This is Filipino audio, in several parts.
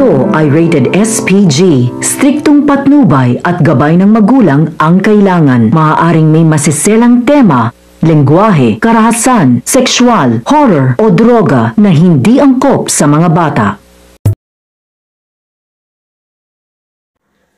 Ito ay rated SPG. Striktong patnubay at gabay ng magulang ang kailangan. Maaaring may masiselang tema, lengguwahe, karahasan, sexual, horror o droga na hindi angkop sa mga bata.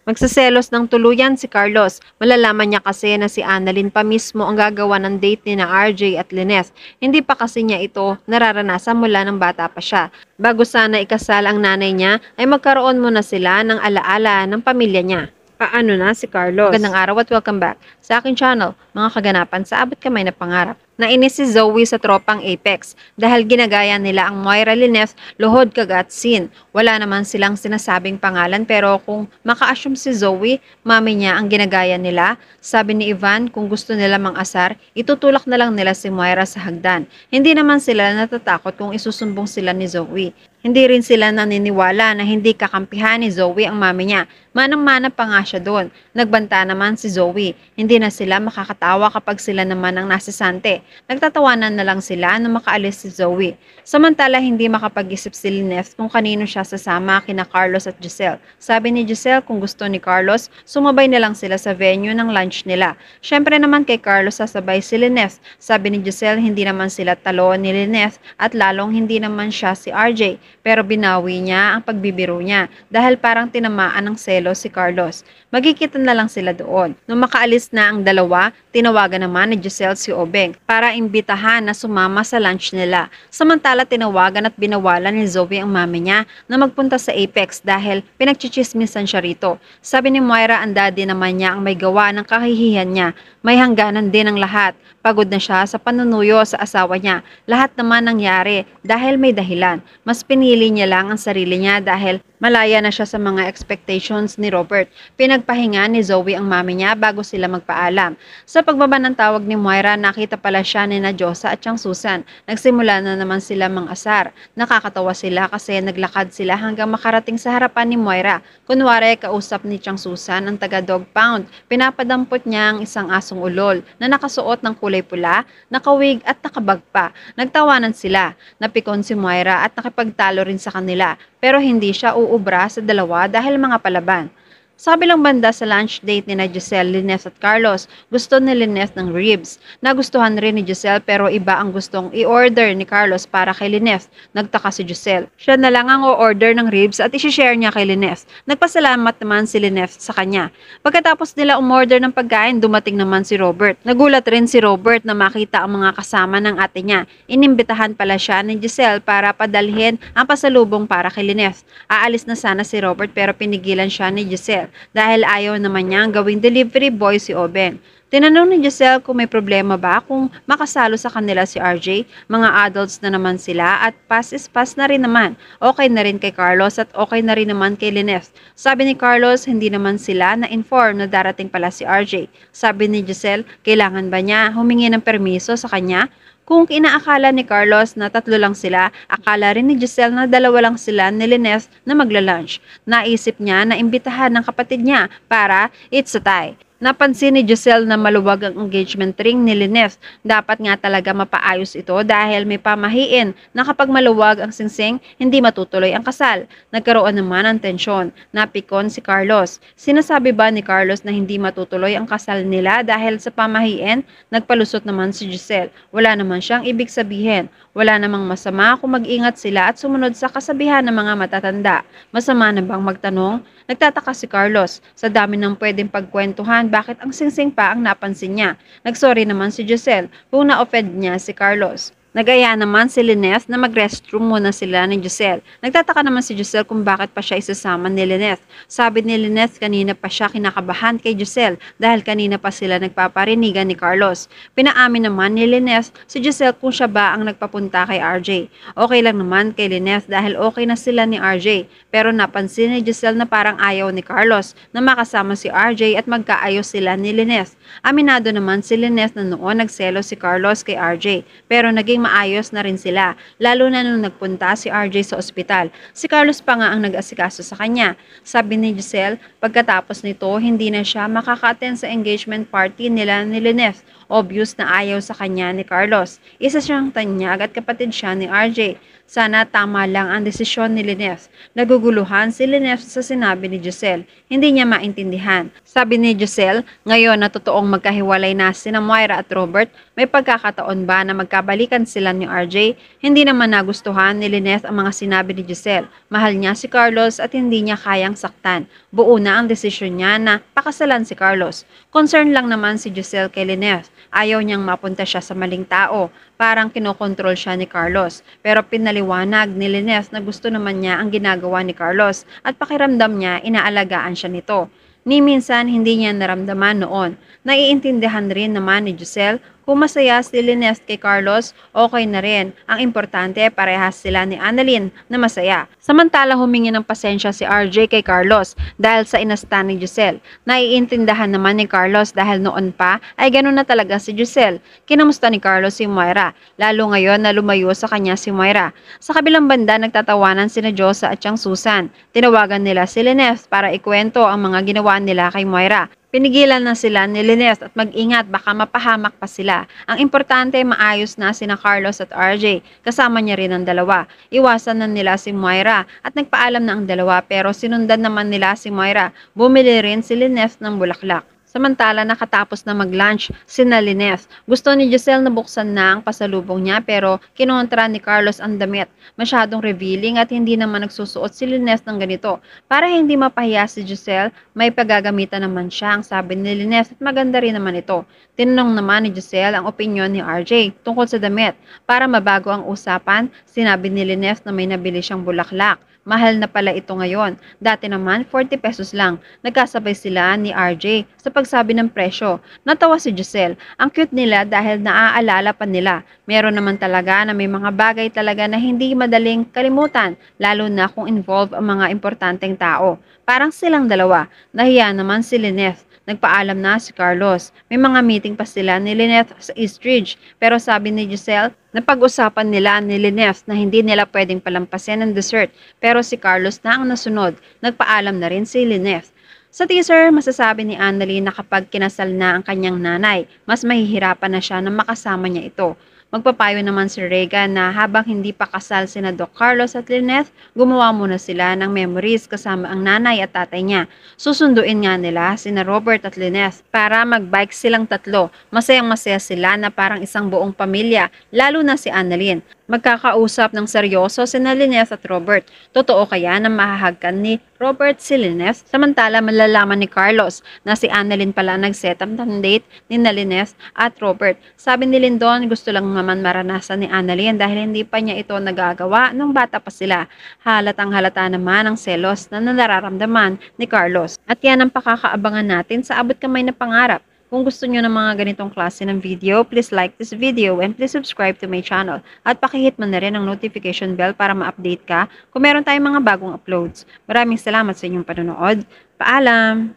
Magsaselos ng tuluyan si Carlos. Malalaman niya kasi na si Annalyn pa mismo ang gagawa ng date ni na RJ at Lyneth. Hindi pa kasi niya ito nararanasan mula ng bata pa siya. Bago sana ikasal ang nanay niya, ay magkaroon muna sila ng alaala ng pamilya niya. Paano na si Carlos? Magandang araw at welcome back sa aking channel, mga kaganapan sa abot kamay na pangarap. Nainis si Zoe sa tropang Apex dahil ginagaya nila ang Moira Lyneth luhod kagat scene. Wala naman silang sinasabing pangalan pero kung maka-assume si Zoe, mami niya ang ginagaya nila. Sabi ni Ivan kung gusto nila mang-asar, itutulak na lang nila si Moira sa hagdan. Hindi naman sila natatakot kung isusumbong sila ni Zoe. Hindi rin sila naniniwala na hindi kakampihan ni Zoe ang mami niya. Manang-mana pa nga siya doon. Nagbanta naman si Zoe. Hindi na sila makakatawa kapag sila naman ang nasasante. Nagtatawanan na lang sila na makaalis si Zoe. Samantala hindi makapag-isip si Lyneth kung kanino siya sasama kina Carlos at Giselle. Sabi ni Giselle kung gusto ni Carlos, sumabay na lang sila sa venue ng lunch nila. Syempre naman kay Carlos sasabay si Lyneth. Sabi ni Giselle hindi naman sila talo ni Lyneth at lalong hindi naman siya si RJ. Pero binawi niya ang pagbibiro niya dahil parang tinamaan ng selo si Carlos. Magkikita na lang sila doon. Nung makaalis na ang dalawa, tinawagan naman ni Giselle si Obeng para imbitahan na sumama sa lunch nila. Samantala tinawagan at binawalan ni Zoe ang mami niya na magpunta sa Apex dahil pinagchichismisan siya rito. Sabi ni Moira ang daddy naman niya ang may gawa ng kahihiyan niya. May hangganan din ang lahat. Pagod na siya sa panunuyo sa asawa niya. Lahat naman nangyari dahil may dahilan. Mas pinili niya lang ang sarili niya dahil malaya na siya sa mga expectations ni Robert. Pinagpahinga ni Zoe ang mami niya bago sila magpaalam. Sa pagbaba ng tawag ni Moira, nakita pala siya ni na Josa at siyang Susan. Nagsimula na naman sila mang-asar. Nakakatawa sila kasi naglakad sila hanggang makarating sa harapan ni Moira. Kunwari, kausap ni siyang Susan ang taga-dog pound. Pinapadampot niya ang isang asong ulol na nakasuot ng kulay pula, nakawig at nakabag pa. Nagtawanan sila. Napikon si Moira at nakipagtalo rin sa kanila. Pero hindi siya uubra sa dalawa dahil mga palaban. Sa kabilang banda sa lunch date ni na Giselle, Lyneth at Carlos, gusto ni Lyneth ng ribs. Nagustuhan rin ni Giselle pero iba ang gustong i-order ni Carlos para kay Lyneth. Nagtaka si Giselle. Siya na lang ang o-order ng ribs at isi-share niya kay Lyneth. Nagpasalamat naman si Lyneth sa kanya. Pagkatapos nila umorder ng pagkain, dumating naman si Robert. Nagulat rin si Robert na makita ang mga kasama ng ate niya. Inimbitahan pala siya ni Giselle para padalhin ang pasalubong para kay Lyneth. Aalis na sana si Robert pero pinigilan siya ni Giselle dahil ayaw naman niyang gawing delivery boy si Obeng. Tinanong ni Giselle kung may problema ba kung makasalo sa kanila si RJ. Mga adults na naman sila at pass is pass na rin naman. Okay na rin kay Carlos at okay na rin naman kay Lyneth. Sabi ni Carlos, hindi naman sila na-inform na darating pala si RJ. Sabi ni Giselle, kailangan ba niya humingi ng permiso sa kanya? Kung inaakala ni Carlos na 3 lang sila, akala rin ni Giselle na 2 lang sila ni Lyneth na magla-lunch. Naisip niya na imbitahan ng kapatid niya para it's a tie. Napansin ni Giselle na maluwag ang engagement ring ni Lyneth. Dapat nga talaga mapaayos ito dahil may pamahiin na kapag maluwag ang singsing, hindi matutuloy ang kasal. Nagkaroon naman ng tensyon. Napikon si Carlos. Sinasabi ba ni Carlos na hindi matutuloy ang kasal nila dahil sa pamahiin? Nagpalusot naman si Giselle. Wala naman siyang ibig sabihin. Wala namang masama kung mag-ingat sila at sumunod sa kasabihan ng mga matatanda. Masama na bang magtanong? Nagtataka si Carlos. Sa dami ng pwedeng pagkwentuhan, bakit ang singsing pa ang napansin niya? Nagsorry naman si Giselle kung na-offend niya si Carlos. Nagaya naman si Lyneth na mag-restroom muna sila ni Giselle. Nagtataka naman si Giselle kung bakit pa siya isasama ni Lyneth. Sabi ni Lyneth kanina pa siya kinakabahan kay Giselle dahil kanina pa sila nagpaparinigan ni Carlos. Pinaamin naman ni Lyneth si Giselle kung siya ba ang nagpapunta kay RJ. Okay lang naman kay Lyneth dahil okay na sila ni RJ. Pero napansin ni Giselle na parang ayaw ni Carlos na makasama si RJ at magkaayos sila ni Lyneth. Aminado naman si Lyneth na noon nagselo si Carlos kay RJ pero naging maayos na rin sila, lalo na nung nagpunta si RJ sa ospital. Si Carlos pa nga ang nag-asikaso sa kanya. Sabi ni Giselle, pagkatapos nito, hindi na siya makaka-attend sa engagement party nila ni Lynette. Obvious na ayaw sa kanya ni Carlos. Isa siyang tanyag at kapatid siya ni RJ. Sana tama lang ang desisyon ni Lynette. Naguguluhan si Lynette sa sinabi ni Giselle. Hindi niya maintindihan. Sabi ni Giselle, ngayon na totoong magkahiwalay na sina Moira at Robert, may pagkakataon ba na magkabalikan sila ni RJ? Hindi naman nagustuhan ni Lynette ang mga sinabi ni Giselle. Mahal niya si Carlos at hindi niya kayang saktan. Buo na ang desisyon niya na pakasalan si Carlos. Concern lang naman si Giselle kay Lynette. Ayaw niyang mapunta siya sa maling tao. Parang kinokontrol siya ni Carlos. Pero pinaliwanag ni Lynette na gusto naman niya ang ginagawa ni Carlos at pakiramdam niya inaalagaan siya nito. Ni minsan hindi niya naramdaman noon. Naiintindihan rin naman ni Giselle kung masaya si Lynette kay Carlos, okay na rin. Ang importante, parehas sila ni Annalyn na masaya. Samantala humingi ng pasensya si RJ kay Carlos dahil sa inasta ni Giselle. Naiintindihan naman ni Carlos dahil noon pa ay ganoon na talaga si Giselle. Kinamusta ni Carlos si Moira, lalo ngayon na lumayo sa kanya si Moira. Sa kabilang banda, nagtatawanan sina Josa at siyang Susan. Tinawagan nila si Lynette para ikwento ang mga ginawa nila kay Moira. Pinigilan na sila ni Lynette at mag-ingat baka mapahamak pa sila. Ang importante maayos na sina Carlos at RJ, kasama niya rin ang dalawa. Iwasan na nila si Moira at nagpaalam na ang dalawa pero sinundan naman nila si Moira. Bumili rin si Lynette ng bulaklak. Samantala, nakatapos na mag-lunch sina Lynette. Gusto ni Giselle na buksan na ang pasalubong niya pero kinontra ni Carlos ang damit. Masyadong revealing at hindi naman nagsusuot si Lynette ng ganito. Para hindi mapahiya si Giselle, may paggagamitan naman siya ang sabi ni Lynette at maganda rin naman ito. Tinanong naman ni Giselle ang opinyon ni RJ tungkol sa damit. Para mabago ang usapan, sinabi ni Lynette na may nabili siyang bulaklak. Mahal na pala ito ngayon. Dati naman 40 pesos lang. Nagkasabay sila ni RJ sa pagsabi ng presyo. Natawa si Giselle. Ang cute nila dahil naaalala pa nila. Meron naman talaga na may mga bagay talaga na hindi madaling kalimutan, lalo na kung involve ang mga importanteng tao. Parang silang dalawa. Nahiya naman si Lynette. Nagpaalam na si Carlos. May mga meeting pa sila ni Lynette sa Eastridge. Pero sabi ni Giselle, napag-usapan nila ni Lynette na hindi nila pwedeng palampasin ang dessert. Pero si Carlos na ang nasunod. Nagpaalam na rin si Lynette. Sa teaser, masasabi ni Annalyn na kapag kinasal na ang kanyang nanay, mas mahihirapan na siya na makasama niya ito. Magpapayo naman si Regan na habang hindi pa kasal sina Doc Carlos at Lynette, gumawa muna sila ng memories kasama ang nanay at tatay niya. Susunduin nga nila sina Robert at Lynette para magbike silang tatlo. Masayang-masaya sila na parang isang buong pamilya, lalo na si Annalyn. Magkakausap ng seryoso sina Lynette at Robert. Totoo kaya na mahahagkan ni Robert si Lynette? Samantala, malalaman ni Carlos na si Annalyn pala nag-set up ng date ni Lynette at Robert. Sabi ni Lindon, gusto lang naman maranasan ni Annalyn dahil hindi pa niya ito nagagawa nung bata pa sila. Halatang halata naman ang selos na nararamdaman ni Carlos. At yan ang pakakaabangan natin sa abot kamay na pangarap. Kung gusto nyo ng mga ganitong klase ng video, please like this video and please subscribe to my channel. At pakihit mo na rin ang notification bell para ma-update ka kung meron tayong mga bagong uploads. Maraming salamat sa inyong panonood. Paalam!